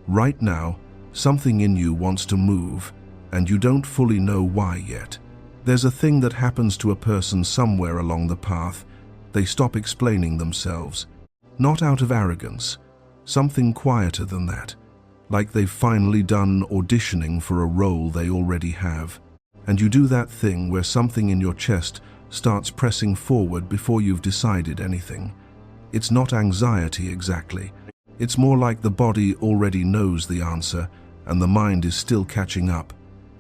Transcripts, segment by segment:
Right now, something in you wants to move, and you don't fully know why yet. There's a thing that happens to a person somewhere along the path. They stop explaining themselves. Not out of arrogance, something quieter than that. Like they've finally done auditioning for a role they already have. And you do that thing where something in your chest starts pressing forward before you've decided anything. It's not anxiety exactly. It's more like the body already knows the answer and the mind is still catching up.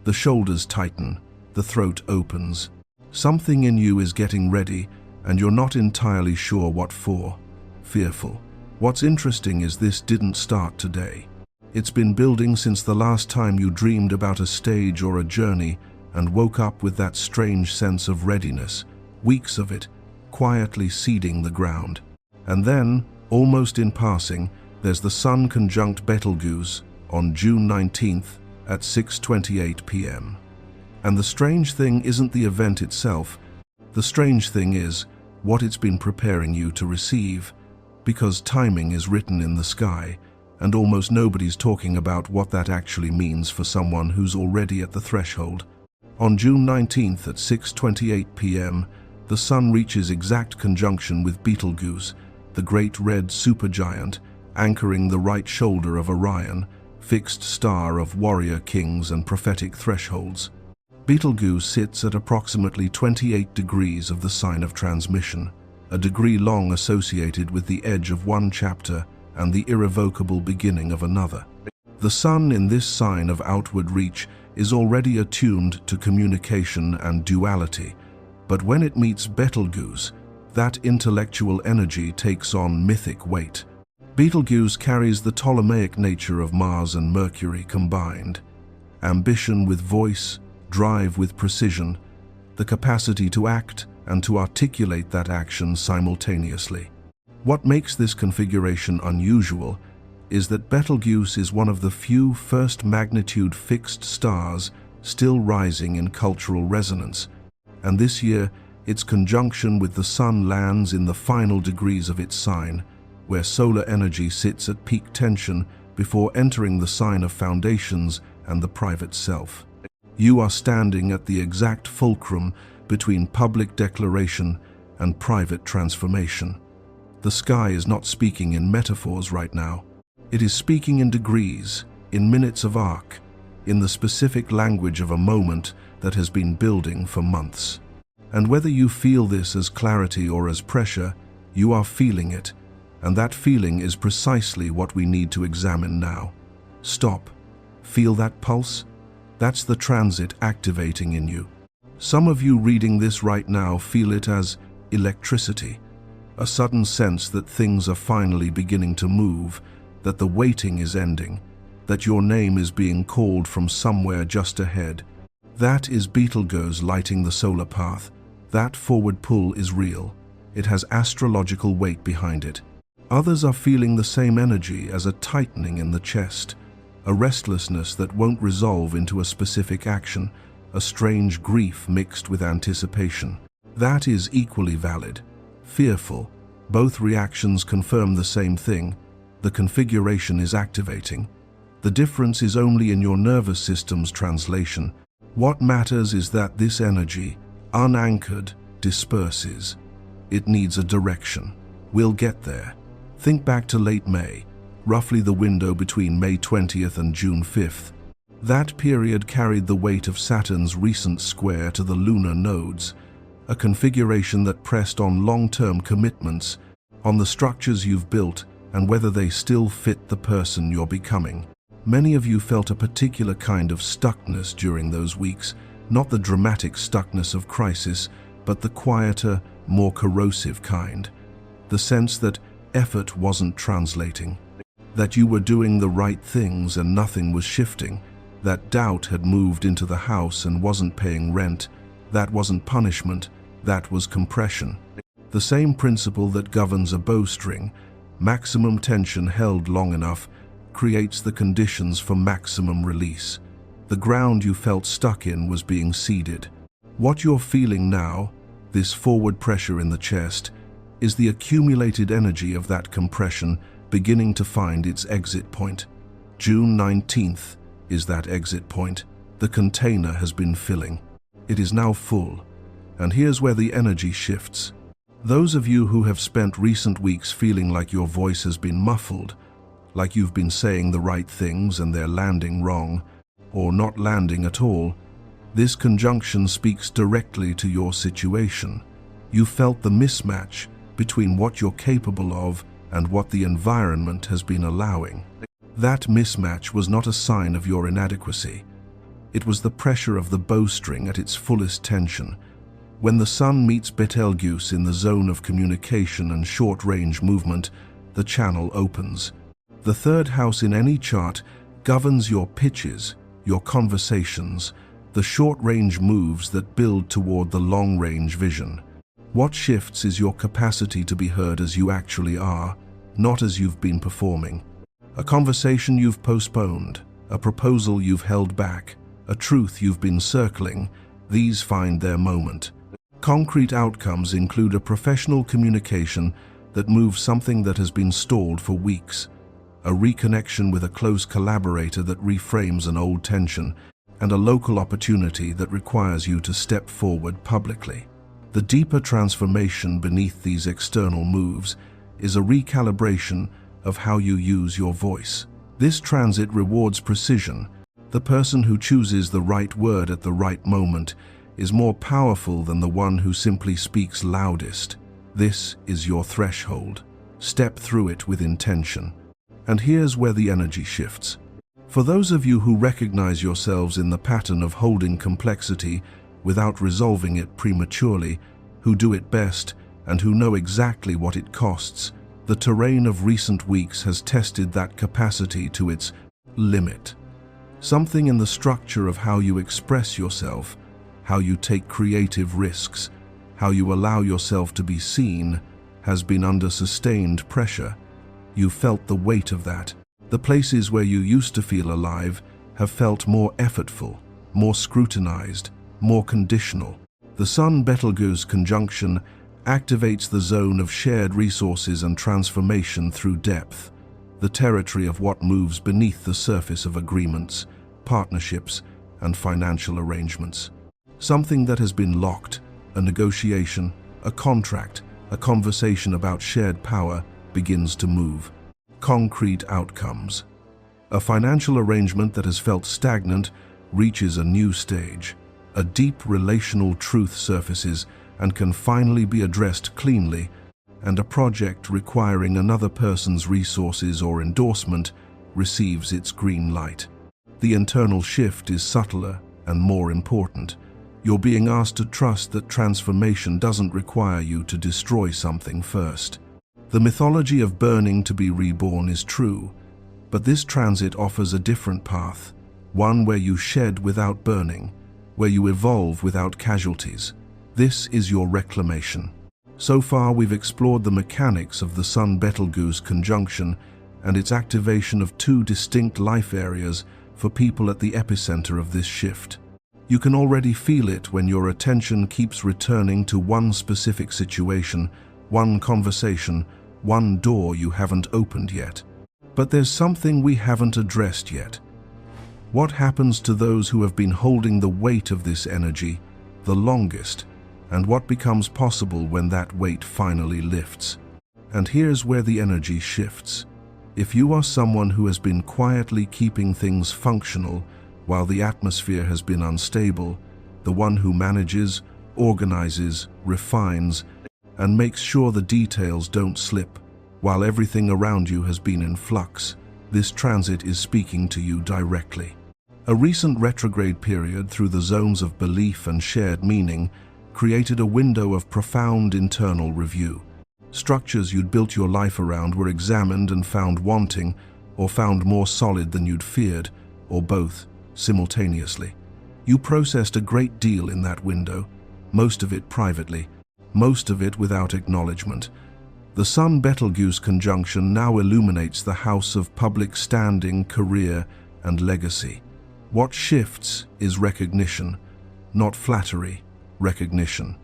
The shoulders tighten, the throat opens. Something in you is getting ready and you're not entirely sure what for. Fearful. What's interesting is this didn't start today. It's been building since the last time you dreamed about a stage or a journey and woke up with that strange sense of readiness, weeks of it, quietly seeding the ground. And then, almost in passing, there's the Sun conjunct Betelgeuse on June 19th at 6:28 p.m. And the strange thing isn't the event itself. The strange thing is what it's been preparing you to receive, because timing is written in the sky, and almost nobody's talking about what that actually means for someone who's already at the threshold. On June 19th at 6:28 p.m., the Sun reaches exact conjunction with Betelgeuse, the great red supergiant, anchoring the right shoulder of Orion, fixed star of warrior kings and prophetic thresholds. Betelgeuse sits at approximately 28 degrees of the sign of transmission, a degree long associated with the edge of one chapter and the irrevocable beginning of another. The Sun in this sign of outward reach is already attuned to communication and duality, but when it meets Betelgeuse, that intellectual energy takes on mythic weight. Betelgeuse carries the Ptolemaic nature of Mars and Mercury combined. Ambition with voice, drive with precision, the capacity to act and to articulate that action simultaneously. What makes this configuration unusual is that Betelgeuse is one of the few first-magnitude fixed stars still rising in cultural resonance, and this year its conjunction with the Sun lands in the final degrees of its sign, where solar energy sits at peak tension before entering the sign of foundations and the private self. You are standing at the exact fulcrum between public declaration and private transformation. The sky is not speaking in metaphors right now. It is speaking in degrees, in minutes of arc, in the specific language of a moment that has been building for months. And whether you feel this as clarity or as pressure, you are feeling it, and that feeling is precisely what we need to examine now. Stop. Feel that pulse? That's the transit activating in you. Some of you reading this right now feel it as electricity, a sudden sense that things are finally beginning to move, that the waiting is ending, that your name is being called from somewhere just ahead. That is Betelgeuse lighting the solar path. That forward pull is real. It has astrological weight behind it. Others are feeling the same energy as a tightening in the chest, a restlessness that won't resolve into a specific action, a strange grief mixed with anticipation. That is equally valid. Fearful. Both reactions confirm the same thing. The configuration is activating. The difference is only in your nervous system's translation. What matters is that this energy, unanchored, disperses. It needs a direction. We'll get there. Think back to late May, roughly the window between May 20th and June 5th. That period carried the weight of Saturn's recent square to the lunar nodes, a configuration that pressed on long-term commitments, on the structures you've built and whether they still fit the person you're becoming. Many of you felt a particular kind of stuckness during those weeks, not the dramatic stuckness of crisis, but the quieter, more corrosive kind. The sense that effort wasn't translating, that you were doing the right things and nothing was shifting, that doubt had moved into the house and wasn't paying rent. That wasn't punishment, that was compression. The same principle that governs a bowstring, maximum tension held long enough, creates the conditions for maximum release. The ground you felt stuck in was being seeded. What you're feeling now, this forward pressure in the chest, is the accumulated energy of that compression beginning to find its exit point. June 19th is that exit point. The container has been filling. It is now full. And here's where the energy shifts. Those of you who have spent recent weeks feeling like your voice has been muffled, like you've been saying the right things and they're landing wrong, or not landing at all, this conjunction speaks directly to your situation. You felt the mismatch between what you're capable of and what the environment has been allowing. That mismatch was not a sign of your inadequacy. It was the pressure of the bowstring at its fullest tension. When the Sun meets Betelgeuse in the zone of communication and short-range movement, the channel opens. The third house in any chart governs your pitches, your conversations, the short-range moves that build toward the long-range vision. What shifts is your capacity to be heard as you actually are, not as you've been performing. A conversation you've postponed, a proposal you've held back, a truth you've been circling, these find their moment. Concrete outcomes include a professional communication that moves something that has been stalled for weeks, a reconnection with a close collaborator that reframes an old tension, and a local opportunity that requires you to step forward publicly. The deeper transformation beneath these external moves is a recalibration of how you use your voice. This transit rewards precision. The person who chooses the right word at the right moment is more powerful than the one who simply speaks loudest. This is your threshold. Step through it with intention. And here's where the energy shifts. For those of you who recognize yourselves in the pattern of holding complexity without resolving it prematurely, who do it best, and who know exactly what it costs, the terrain of recent weeks has tested that capacity to its limit. Something in the structure of how you express yourself, how you take creative risks, how you allow yourself to be seen, has been under sustained pressure. You felt the weight of that. The places where you used to feel alive have felt more effortful, more scrutinized, more conditional. The Sun-Betelgeuse conjunction activates the zone of shared resources and transformation through depth, the territory of what moves beneath the surface of agreements, partnerships, and financial arrangements. Something that has been locked, a negotiation, a contract, a conversation about shared power, begins to move. Concrete outcomes. A financial arrangement that has felt stagnant reaches a new stage. A deep relational truth surfaces and can finally be addressed cleanly, and a project requiring another person's resources or endorsement receives its green light. The internal shift is subtler and more important. You're being asked to trust that transformation doesn't require you to destroy something first. The mythology of burning to be reborn is true, but this transit offers a different path, one where you shed without burning, where you evolve without casualties. This is your reclamation. So far, we've explored the mechanics of the Sun-Betelgeuse conjunction and its activation of two distinct life areas for people at the epicenter of this shift. You can already feel it when your attention keeps returning to one specific situation, one conversation, one door you haven't opened yet. But there's something we haven't addressed yet. What happens to those who have been holding the weight of this energy the longest, and what becomes possible when that weight finally lifts? And here's where the energy shifts. If you are someone who has been quietly keeping things functional while the atmosphere has been unstable, the one who manages, organizes, refines, and makes sure the details don't slip, while everything around you has been in flux, this transit is speaking to you directly. A recent retrograde period through the zones of belief and shared meaning created a window of profound internal review. Structures you'd built your life around were examined and found wanting, or found more solid than you'd feared, or both, simultaneously. You processed a great deal in that window, most of it privately, most of it without acknowledgement. The Sun-Betelgeuse conjunction now illuminates the house of public standing, career, and legacy. What shifts is recognition, not flattery, recognition.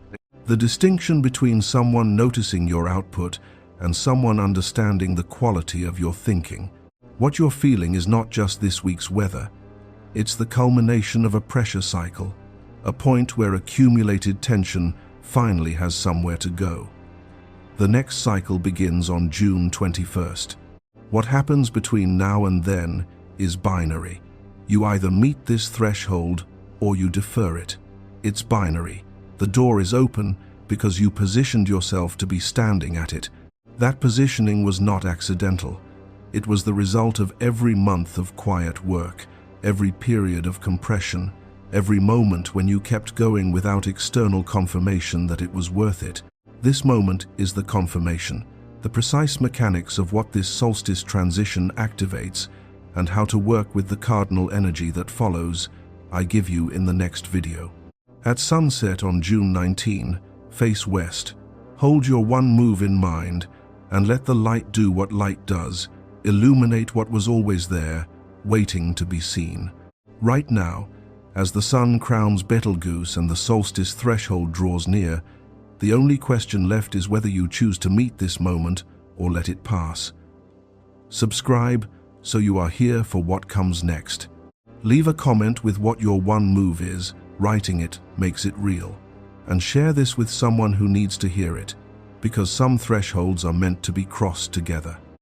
The distinction between someone noticing your output and someone understanding the quality of your thinking. What you're feeling is not just this week's weather. It's the culmination of a pressure cycle, a point where accumulated tension finally has somewhere to go. The next cycle begins on June 21st. What happens between now and then is binary. You either meet this threshold or you defer it. It's binary. The door is open because you positioned yourself to be standing at it. That positioning was not accidental. It was the result of every month of quiet work, every period of compression, every moment when you kept going without external confirmation that it was worth it. This moment is the confirmation, the precise mechanics of what this solstice transition activates and how to work with the cardinal energy that follows, I give you in the next video. At sunset on June 19, face west. Hold your one move in mind and let the light do what light does, illuminate what was always there, waiting to be seen. Right now, as the sun crowns Betelgeuse and the solstice threshold draws near, the only question left is whether you choose to meet this moment or let it pass. Subscribe so you are here for what comes next. Leave a comment with what your one move is. Writing it makes it real. And share this with someone who needs to hear it, because some thresholds are meant to be crossed together.